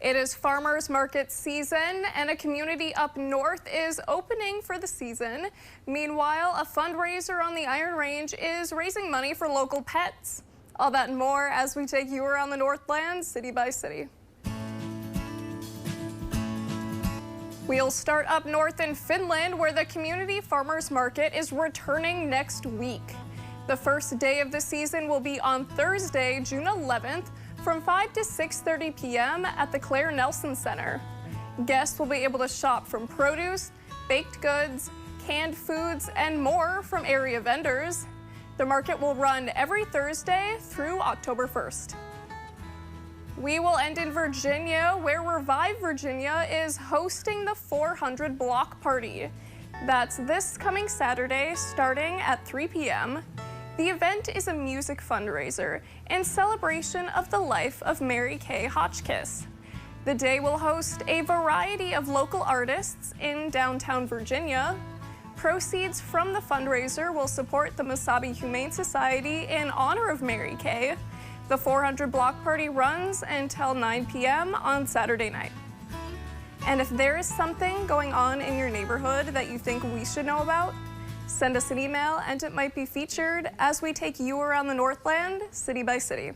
It is farmers market season, and a community up north is opening for the season. Meanwhile, a fundraiser on the Iron Range is raising money for local pets. All that and more as we take you around the Northland, city by city. We'll start up north in Finland, where the community farmers market is returning next week. The first day of the season will be on Thursday, June 11th, from 5 to 6:30 p.m. at the Claire Nelson Center. Guests will be able to shop from produce, baked goods, canned foods, and more from area vendors. The market will run every Thursday through October 1st. We will end in Virginia, where Revive Virginia is hosting the 400 Block Party. That's this coming Saturday, starting at 3 p.m. The event is a music fundraiser in celebration of the life of Mary Kay Hotchkiss. The day will host a variety of local artists in downtown Virginia. Proceeds from the fundraiser will support the Mesabi Humane Society in honor of Mary Kay. The 400 Block Party runs until 9 p.m. on Saturday night. And if there is something going on in your neighborhood that you think we should know about, send us an email and it might be featured as we take you around the Northland, city by city.